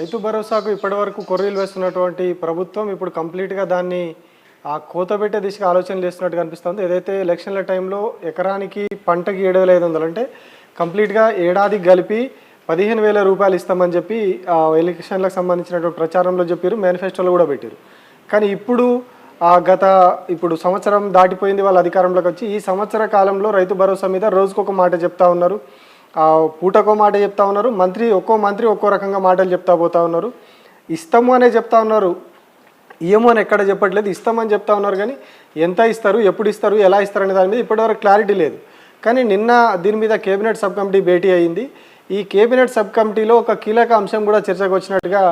రైతు భరోసాకు ఇప్పటివరకు కొర్రీలు వేస్తున్నటువంటి ప్రభుత్వం ఇప్పుడు కంప్లీట్గా దాన్ని కోతబెట్టే దిశగా ఆలోచనలు చేస్తున్నట్టు కనిపిస్తుంది. ఏదైతే ఎలక్షన్ల టైంలో ఎకరానికి పంటకి 7,500 అంటే కంప్లీట్గా ఏడాదికి కలిపి 15,000 రూపాయలు ఇస్తామని చెప్పి ఎలక్షన్లకు సంబంధించినటువంటి ప్రచారంలో చెప్పారు, మేనిఫెస్టోలో కూడా పెట్టారు. కానీ ఇప్పుడు సంవత్సరం దాటిపోయింది వాళ్ళ అధికారంలోకి వచ్చి. ఈ సంవత్సర కాలంలో రైతు భరోసా మీద రోజుకొక మాట చెప్తా ఉన్నారు, పూటకో మాట చెప్తా ఉన్నారు. ఒక్కో మంత్రి ఒక్కో రకంగా మాటలు చెప్తా పోతా ఉన్నారు. ఇస్తాము అనే చెప్తా ఉన్నారు, ఇయ్యము అని ఎక్కడ చెప్పట్లేదు. ఇస్తామని చెప్తా ఉన్నారు కానీ ఎంత ఇస్తారు, ఎప్పుడు ఇస్తారు, ఎలా ఇస్తారు అనే దాని మీద ఇప్పటివరకు క్లారిటీ లేదు. కానీ నిన్న దీని మీద కేబినెట్ సబ్ కమిటీ భేటీ అయింది. ఈ కేబినెట్ సబ్ కమిటీలో ఒక కీలక అంశం కూడా చర్చకు వచ్చినట్టుగా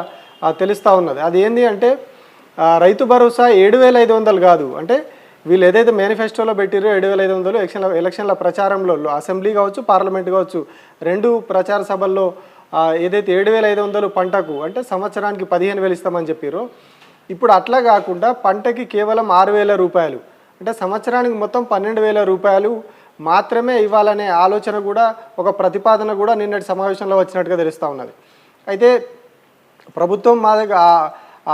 తెలుస్తూ ఉన్నది. అది ఏంటి అంటే రైతు భరోసా 7,500 కాదు, అంటే వీళ్ళు ఏదైతే మేనిఫెస్టోలో పెట్టారో 7,500 ఎలక్షన్ల ప్రచారంలో అసెంబ్లీ కావచ్చు, పార్లమెంట్ కావచ్చు, రెండు ప్రచార సభల్లో ఏదైతే 7,500 పంటకు అంటే సంవత్సరానికి 15,000 ఇస్తామని చెప్పారో, ఇప్పుడు అట్లా కాకుండా పంటకి కేవలం 6,000 రూపాయలు అంటే సంవత్సరానికి మొత్తం 12,000 రూపాయలు మాత్రమే ఇవ్వాలనే ఆలోచన కూడా, ఒక ప్రతిపాదన కూడా నిన్నటి సమావేశంలో వచ్చినట్టుగా తెలుస్తూ ఉన్నది. అయితే ప్రభుత్వం మా దగ్గర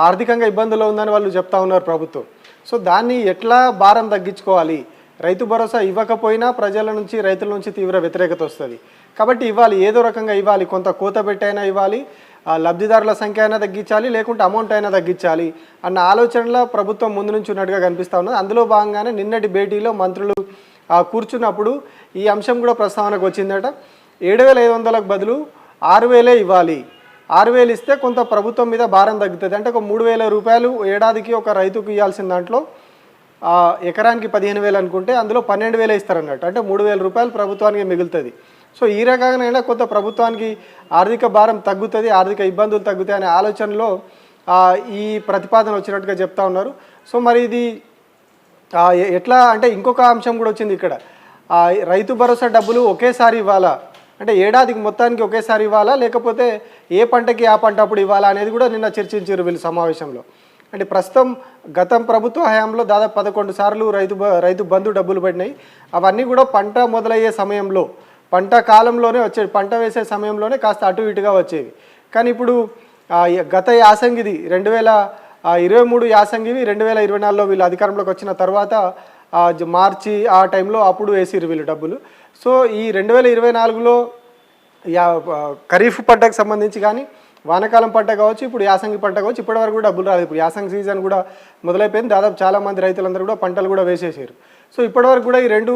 ఆర్థికంగా ఇబ్బందులు ఉందని వాళ్ళు చెప్తా ఉన్నారు ప్రభుత్వం. సో దాన్ని ఎట్లా భారం తగ్గించుకోవాలి, రైతు భరోసా ఇవ్వకపోయినా ప్రజల నుంచి, రైతుల నుంచి తీవ్ర వ్యతిరేకత వస్తుంది. కాబట్టి ఇవ్వాలి, ఏదో రకంగా ఇవ్వాలి, కొంత కోత పెట్టైనా ఇవ్వాలి, లబ్ధిదారుల సంఖ్య అయినా తగ్గించాలి, లేకుంటే అమౌంట్ అయినా తగ్గించాలి అన్న ఆలోచనలో ప్రభుత్వం ముందు నుంచి ఉన్నట్టుగా కనిపిస్తూ ఉన్నది. అందులో భాగంగానే నిన్నటి భేటీలో మంత్రులు కూర్చున్నప్పుడు ఈ అంశం కూడా ప్రస్తావనకు వచ్చిందట. 7,500కు బదులు 6,000 ఇవ్వాలి, 6,000 ఇస్తే కొంత ప్రభుత్వం మీద భారం తగ్గుతుంది. అంటే ఒక 3,000 రూపాయలు ఏడాదికి ఒక రైతుకు ఇవ్వాల్సిన దాంట్లో ఎకరానికి 15,000 అనుకుంటే అందులో 12,000 ఇస్తారన్నట్టు, అంటే 3,000 రూపాయలు ప్రభుత్వానికి మిగులుతుంది. సో ఈ రకంగానైనా కొంత ప్రభుత్వానికి ఆర్థిక భారం తగ్గుతుంది, ఆర్థిక ఇబ్బందులు తగ్గుతాయి అనే ఆలోచనలో ఈ ప్రతిపాదన వచ్చినట్టుగా చెప్తా ఉన్నారు. సో మరి ఇది ఎట్లా అంటే ఇంకొక అంశం కూడా వచ్చింది ఇక్కడ, రైతు భరోసా డబ్బులు ఒకేసారి ఇవ్వాలా, అంటే ఏడాదికి మొత్తానికి ఒకేసారి ఇవ్వాలా, లేకపోతే ఏ పంటకి ఆ పంట అప్పుడు ఇవ్వాలా అనేది కూడా నిన్న చర్చించారు వీళ్ళు సమావేశంలో. అంటే ప్రస్తుతం గతం ప్రభుత్వ హయాంలో దాదాపు 11 సార్లు రైతు బంధు డబ్బులు పడినాయి. అవన్నీ కూడా పంట మొదలయ్యే సమయంలో, పంట కాలంలోనే వచ్చేవి, పంట వేసే సమయంలోనే కాస్త అటు ఇటుగా వచ్చేవి. కానీ ఇప్పుడు గత యాసంగిది 2023 యాసంగివి 2024లో వీళ్ళు అధికారంలోకి వచ్చిన తర్వాత మార్చి ఆ టైంలో అప్పుడు వేసిరు వీళ్ళు డబ్బులు. సో ఈ 2024లో ఖరీఫ్ పంటకు సంబంధించి కానీ, వానాకాలం పంట కావచ్చు, ఇప్పుడు యాసంగి పంట కావచ్చు, ఇప్పటివరకు కూడా డబ్బులు రాలేదు. ఇప్పుడు యాసంగి సీజన్ కూడా మొదలైపోయింది, దాదాపు చాలామంది రైతులందరూ కూడా పంటలు కూడా వేసేసారు. సో ఇప్పటివరకు కూడా ఈ రెండు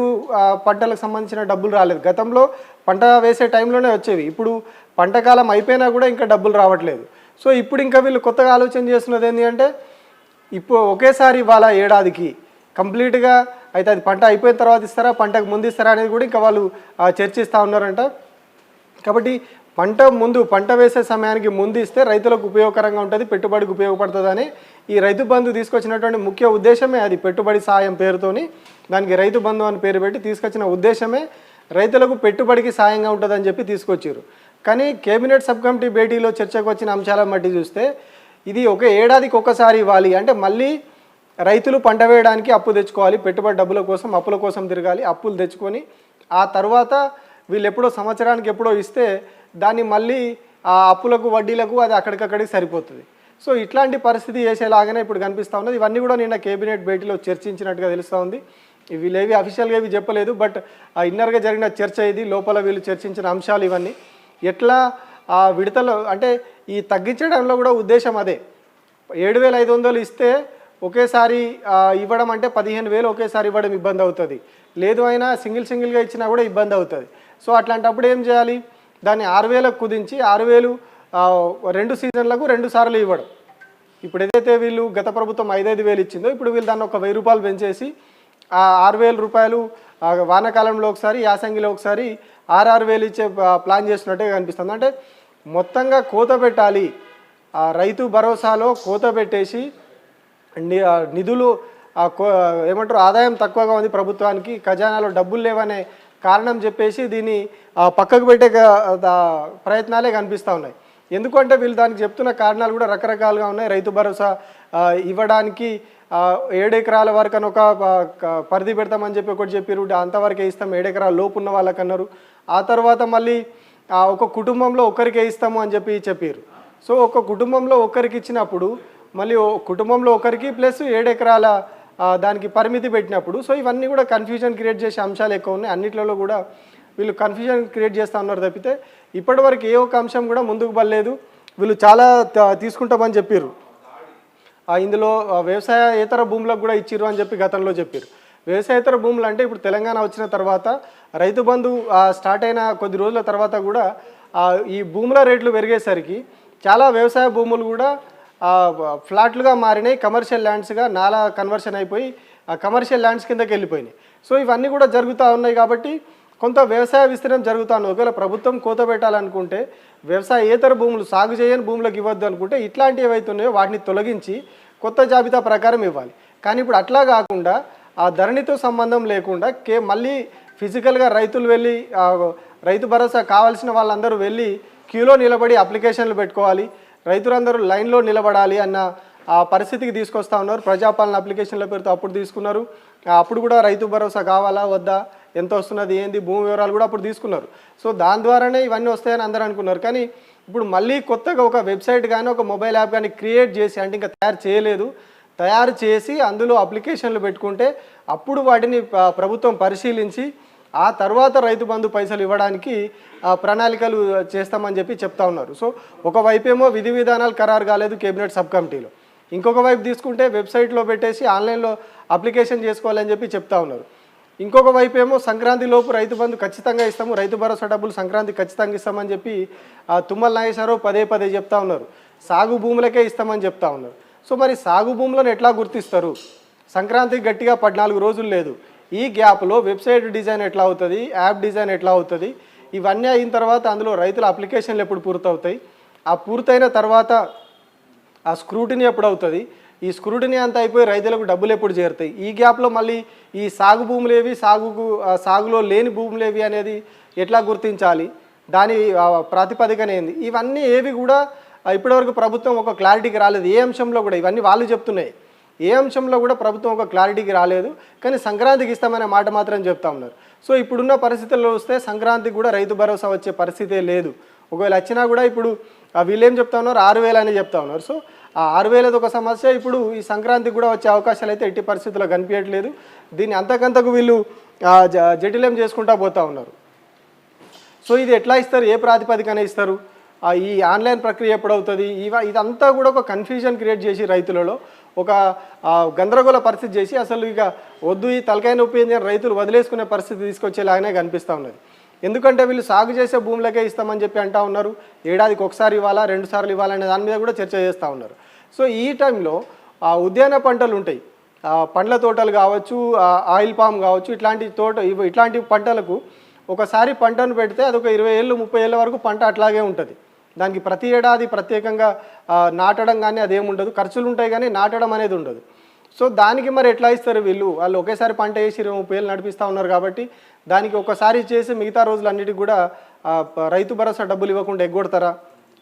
పంటలకు సంబంధించిన డబ్బులు రాలేదు. గతంలో పంట వేసే టైంలోనే వచ్చేవి, ఇప్పుడు పంటకాలం అయిపోయినా కూడా ఇంకా డబ్బులు రావట్లేదు. సో ఇప్పుడు ఇంకా వీళ్ళు కొత్తగా ఆలోచన చేస్తున్నది ఏంటి అంటే, ఇప్పుడు ఒకేసారి ఇవ్వాలా ఏడాదికి కంప్లీట్గా, అయితే అది పంట అయిపోయిన తర్వాత ఇస్తారా, పంటకు ముందు ఇస్తారా అనేది కూడా ఇంకా వాళ్ళు చర్చిస్తూ ఉన్నారంట. కాబట్టి పంట వేసే సమయానికి ముందు ఇస్తే రైతులకు ఉపయోగకరంగా ఉంటుంది, పెట్టుబడికి ఉపయోగపడుతుందని ఈ రైతు బంధు తీసుకొచ్చినటువంటి ముఖ్య ఉద్దేశమే అది. పెట్టుబడి సాయం పేరుతోని దానికి రైతు బంధు అని పేరు పెట్టి తీసుకొచ్చిన ఉద్దేశమే రైతులకు పెట్టుబడికి సాయంగా ఉంటుందని చెప్పి తీసుకొచ్చారు. కానీ కేబినెట్ సబ్ కమిటీ భేటీలో చర్చకు వచ్చిన అంశాలను బట్టి చూస్తే ఇది ఒక ఏడాదికి ఒక్కసారి ఇవ్వాలి, అంటే మళ్ళీ రైతులు పంట వేయడానికి అప్పు తెచ్చుకోవాలి, పెట్టుబడి డబ్బుల కోసం అప్పుల కోసం తిరగాలి, అప్పులు తెచ్చుకొని ఆ తర్వాత వీళ్ళు ఎప్పుడో సంవత్సరానికి ఎప్పుడో ఇస్తే దాన్ని మళ్ళీ ఆ అప్పులకు వడ్డీలకు అది అక్కడికక్కడికి సరిపోతుంది. సో ఇట్లాంటి పరిస్థితి చేసేలాగానే ఇప్పుడు కనిపిస్తూ ఉన్నది. ఇవన్నీ కూడా నిన్న కేబినెట్ భేటీలో చర్చించినట్టుగా తెలుస్తూ ఉంది. వీళ్ళేవి అఫీషియల్గా ఏవి చెప్పలేదు, బట్ ఇన్నర్గా జరిగిన చర్చ ఇది. లోపల వీళ్ళు చర్చించిన అంశాలు ఇవన్నీ ఎట్లా విడతలు అంటే ఈ తగ్గించడంలో కూడా ఉద్దేశం అదే. 7,500 ఇస్తే ఒకేసారి ఇవ్వడం అంటే 15,000 ఒకేసారి ఇవ్వడం ఇబ్బంది అవుతుంది, లేదు అయినా సింగిల్గా ఇచ్చినా కూడా ఇబ్బంది అవుతుంది. సో అట్లాంటప్పుడు ఏం చేయాలి, దాన్ని 6,000కు కుదించి 6,000 2 సీజన్లకు 2 సార్లు ఇవ్వడం. ఇప్పుడు ఏదైతే వీళ్ళు గత ప్రభుత్వం 5,000 ఇచ్చిందో, ఇప్పుడు వీళ్ళు దాన్ని ఒక 1,000 రూపాయలు పెంచేసి 6,000 రూపాయలు వానాకాలంలో ఒకసారి, యాసంగిలో ఒకసారి 6,000 ఇచ్చే ప్లాన్ చేసినట్టే కనిపిస్తుంది. అంటే మొత్తంగా కోత పెట్టాలి, రైతు భరోసాలో కోత పెట్టేసి నిధులు ఏమంటారు ఆదాయం తక్కువగా ఉంది ప్రభుత్వానికి, ఖజానాలో డబ్బులు లేవనే కారణం చెప్పేసి దీన్ని పక్కకు పెట్టే ప్రయత్నాలే కనిపిస్తూ ఉన్నాయి. ఎందుకంటే వీళ్ళు దానికి చెప్తున్న కారణాలు కూడా రకరకాలుగా ఉన్నాయి. రైతు భరోసా ఇవ్వడానికి 7 ఎకరాల వరకు అని ఒక పరిధి పెడతామని చెప్పి ఒకటి చెప్పారు, అంతవరకే ఇస్తాం, 7 ఎకరాల లోపు ఉన్న వాళ్ళకన్నారు. ఆ తర్వాత మళ్ళీ ఒక కుటుంబంలో ఒకరికే ఇస్తాము అని చెప్పారు. సో ఒక కుటుంబంలో ఒకరికి ఇచ్చినప్పుడు మళ్ళీ కుటుంబంలో ఒకరికి ప్లస్ 7 ఎకరాల దానికి పరిమితి పెట్టినప్పుడు సో ఇవన్నీ కూడా కన్ఫ్యూజన్ క్రియేట్ చేసే అంశాలు ఎక్కువ ఉన్నాయి. అన్నిట్లలో కూడా వీళ్ళు కన్ఫ్యూజన్ క్రియేట్ చేస్తూ ఉన్నారు తప్పితే ఇప్పటివరకు ఏ ఒక్క అంశం కూడా ముందుకు పడలేదు. వీళ్ళు చాలా తీసుకుంటామని చెప్పారు. ఇందులో వ్యవసాయేతర భూములకు కూడా ఇచ్చిర్రు అని చెప్పి గతంలో చెప్పారు. వ్యవసాయేతర భూములు అంటే ఇప్పుడు తెలంగాణ వచ్చిన తర్వాత రైతు బంధు స్టార్ట్ అయిన కొద్ది రోజుల తర్వాత కూడా ఈ భూముల రేట్లు పెరిగేసరికి చాలా వ్యవసాయ భూములు కూడా ఫ్లాట్లుగా మారినాయి, కమర్షియల్ ల్యాండ్స్గా నాలా కన్వర్షన్ అయిపోయి కమర్షియల్ ల్యాండ్స్ కిందకి వెళ్ళిపోయినాయి. సో ఇవన్నీ కూడా జరుగుతూ ఉన్నాయి కాబట్టి కొంత వ్యవసాయ విస్తీర్ణం జరుగుతూ ఉంది. ఒకవేళ ప్రభుత్వం కోత పెట్టాలనుకుంటే వ్యవసాయేతర భూములు సాగు చేయని భూములకు ఇవ్వద్దు అనుకుంటే ఇట్లాంటివి ఏవైతే ఉన్నాయో వాటిని తొలగించి కొత్త జాబితా ప్రకారం ఇవ్వాలి. కానీ ఇప్పుడు అట్లా కాకుండా ఆ ధరణితో సంబంధం లేకుండా మళ్ళీ ఫిజికల్గా రైతులు వెళ్ళి రైతు భరోసా కావాల్సిన వాళ్ళందరూ వెళ్ళి క్యూలో నిలబడి అప్లికేషన్లు పెట్టుకోవాలి, రైతులందరూ లైన్లో నిలబడాలి అన్న ఆ పరిస్థితికి తీసుకొస్తా ఉన్నారు. ప్రజాపాలన అప్లికేషన్ల పేరుతో అప్పుడు తీసుకున్నారు. అప్పుడు కూడా రైతు భరోసా కావాలా వద్దా, ఎంత వస్తున్నది ఏంది, భూమి వివరాలు కూడా అప్పుడు తీసుకున్నారు. సో దాని ద్వారానే ఇవన్నీ వస్తాయని అందరూ అనుకున్నారు. కానీ ఇప్పుడు మళ్ళీ కొత్తగా ఒక వెబ్సైట్ కానీ ఒక మొబైల్ యాప్ కానీ క్రియేట్ చేసి, అంటే ఇంకా తయారు చేసి అందులో అప్లికేషన్లు పెట్టుకుంటే అప్పుడు వాటిని ప్రభుత్వం పరిశీలించి ఆ తర్వాత రైతు బంధు పైసలు ఇవ్వడానికి ప్రణాళికలు చేస్తామని చెప్పి చెప్తా ఉన్నారు. సో ఒకవైపు ఏమో విధి విధానాలు ఖరారు కాలేదు కేబినెట్ సబ్ కమిటీలో, ఇంకొక వైపు తీసుకుంటే వెబ్సైట్లో పెట్టేసి ఆన్లైన్లో అప్లికేషన్ చేసుకోవాలని చెప్పి చెప్తా ఉన్నారు. ఇంకొక వైపు ఏమో సంక్రాంతి లోపు రైతు బంధు ఖచ్చితంగా ఇస్తాము, రైతు భరోసా డబ్బులు సంక్రాంతి ఖచ్చితంగా ఇస్తామని చెప్పి తుమ్మల నాగేశ్వరరావు పదే చెప్తా ఉన్నారు. సాగు భూములకే ఇస్తామని చెప్తా ఉన్నారు. సో మరి సాగు భూములను ఎట్లా గుర్తిస్తారు? సంక్రాంతికి గట్టిగా 14 రోజులు లేదు. ఈ గ్యాప్లో వెబ్సైట్ డిజైన్ ఎట్లా అవుతుంది, యాప్ డిజైన్ ఎట్లా అవుతుంది, ఇవన్నీ అయిన తర్వాత అందులో రైతుల అప్లికేషన్లు ఎప్పుడు పూర్తవుతాయి, ఆ పూర్తయిన తర్వాత ఆ స్క్రూటినీ ఎప్పుడు అవుతుంది, ఈ స్క్రూటినీ అంతా అయిపోయి రైతులకు డబ్బులు ఎప్పుడు చేరుతాయి, ఈ గ్యాప్లో మళ్ళీ ఈ సాగు భూములేవి, సాగులో లేని భూములేవి అనేది ఎట్లా గుర్తించాలి, దాని ప్రాతిపదికన ఏంది, ఇవన్నీ ఏవి కూడా ఇప్పటివరకు ప్రభుత్వం ఒక క్లారిటీకి రాలేదు. ఏ అంశంలో కూడా ఇవన్నీ వాళ్ళు చెప్తున్నాయి, ఏ అంశంలో కూడా ప్రభుత్వం ఒక క్లారిటీకి రాలేదు. కానీ సంక్రాంతికి ఇస్తామనే మాట మాత్రం చెప్తా ఉన్నారు. సో ఇప్పుడున్న పరిస్థితుల్లో వస్తే సంక్రాంతికి కూడా రైతు భరోసా వచ్చే పరిస్థితే లేదు. ఒకవేళ వచ్చినా కూడా ఇప్పుడు వీళ్ళు ఏం చెప్తా ఉన్నారు, 6,000 అని చెప్తా ఉన్నారు. సో ఆ 6,000 ఒక సమస్య. ఇప్పుడు ఈ సంక్రాంతికి కూడా వచ్చే అవకాశాలు అయితే ఎట్టి పరిస్థితుల్లో కనిపించట్లేదు. దీన్ని అంతకంతకు వీళ్ళు జటిలం చేసుకుంటా పోతూ ఉన్నారు. సో ఇది ఎట్లా ఇస్తారు, ఏ ప్రాతిపదికన ఇస్తారు, ఈ ఆన్లైన్ ప్రక్రియ ఎప్పుడవుతుంది, ఇదంతా కూడా ఒక కన్ఫ్యూజన్ క్రియేట్ చేసి రైతులలో ఒక గందరగోళ పరిస్థితి చేసి అసలు ఇక వద్దు ఈ తలకాయ నొప్పి అని రైతులు వదిలేసుకునే పరిస్థితి తీసుకొచ్చేలాగానే కనిపిస్తూ ఉన్నది. ఎందుకంటే వీళ్ళు సాగు చేసే భూములకే ఇస్తామని చెప్పి అంటూ ఉన్నారు. ఏడాదికి ఒకసారి ఇవ్వాలా, 2 సార్లు ఇవ్వాలనే దాని మీద కూడా చర్చ చేస్తూ ఉన్నారు. సో ఈ టైంలో ఉద్యాన పంటలు ఉంటాయి, పండ్ల తోటలు కావచ్చు, ఆయిల్ పామ్ కావచ్చు, ఇట్లాంటి పంటలకు ఒకసారి పంటను పెడితే అదొక 20 ఏళ్ళు 30 ఏళ్ళ వరకు పంట అట్లాగే ఉంటుంది. దానికి ప్రతి ఏడాది ప్రత్యేకంగా నాటడం కానీ అదేముండదు, ఖర్చులు ఉంటాయి కానీ నాటడం అనేది ఉండదు. సో దానికి మరి ఎట్లా ఇస్తారు వాళ్ళు ఒకేసారి పంట వేసి 30 ఏళ్ళు నడిపిస్తూ ఉన్నారు కాబట్టి దానికి ఒకసారి చేసి మిగతా రోజులన్నిటికీ కూడా రైతు భరోసా డబ్బులు ఇవ్వకుండా ఎగ్గొడతారా,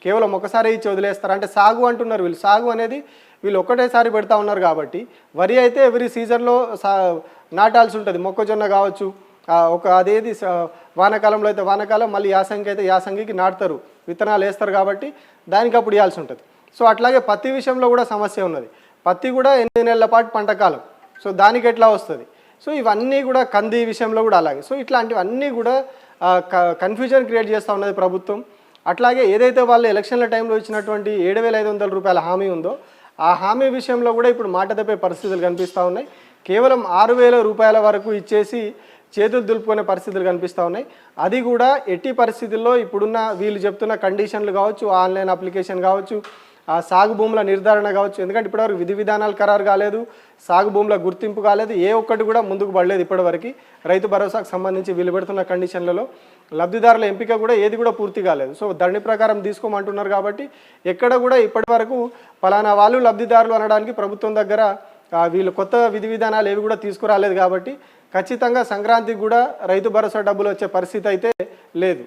కేవలం ఒకసారి ఇచ్చి వదిలేస్తారా? అంటే సాగు అంటున్నారు వీళ్ళు, సాగు అనేది వీళ్ళు ఒక్కటేసారి పెడతా ఉన్నారు కాబట్టి వరి అయితే ఎవ్రీ సీజన్లో నాటాల్సి ఉంటుంది. మొక్కజొన్న కావచ్చు, అదేది వానాకాలంలో అయితే వానాకాలం, మళ్ళీ యాసంగి అయితే యాసంగికి నాటుతారు, విత్తనాలు వేస్తారు కాబట్టి దానికి అప్పుడు ఇవ్వాల్సి ఉంటుంది. సో అట్లాగే పత్తి విషయంలో కూడా సమస్య ఉన్నది. పత్తి కూడా 8 నెలల పాటు పంటకాలం, సో దానికి ఎట్లా వస్తుంది? సో ఇవన్నీ కూడా కంది విషయంలో కూడా అలాగే. సో ఇట్లాంటివన్నీ కూడా కన్ఫ్యూజన్ క్రియేట్ చేస్తూ ఉన్నది ప్రభుత్వం. అట్లాగే ఏదైతే వాళ్ళు ఎలక్షన్ల టైంలో ఇచ్చినటువంటి 7,500 రూపాయల హామీ ఉందో ఆ హామీ విషయంలో కూడా ఇప్పుడు మాట తప్పే పరిస్థితులు కనిపిస్తూ ఉన్నాయి. కేవలం 6,000 రూపాయల వరకు ఇచ్చేసి చేతులు దులుపుకునే పరిస్థితులు కనిపిస్తూ ఉన్నాయి. అది కూడా ఎట్టి పరిస్థితుల్లో ఇప్పుడున్న వీళ్ళు చెప్తున్న కండిషన్లు కావచ్చు, ఆన్లైన్ అప్లికేషన్ కావచ్చు, సాగు భూముల నిర్ధారణ కావచ్చు, ఎందుకంటే ఇప్పటివరకు విధి విధానాలు ఖరారు కాలేదు, సాగు భూముల గుర్తింపు కాలేదు, ఏ ఒక్కటి కూడా ముందుకు పడలేదు ఇప్పటివరకు. రైతు భరోసాకు సంబంధించి వీళ్ళు పెడుతున్న కండిషన్లలో లబ్ధిదారుల ఎంపిక కూడా ఏది కూడా పూర్తి కాలేదు. సో ధరణి ప్రకారం తీసుకోమంటున్నారు కాబట్టి ఎక్కడ కూడా ఇప్పటివరకు పలానా వాళ్ళు లబ్ధిదారులు అనడానికి ప్రభుత్వం దగ్గర వీళ్ళు కొత్త విధి విధానాలు ఏవి కూడా తీసుకురాలేదు కాబట్టి ఖచ్చితంగా సంక్రాంతికి కూడా రైతు భరోసా డబ్బులు వచ్చే పరిస్థితి అయితే లేదు.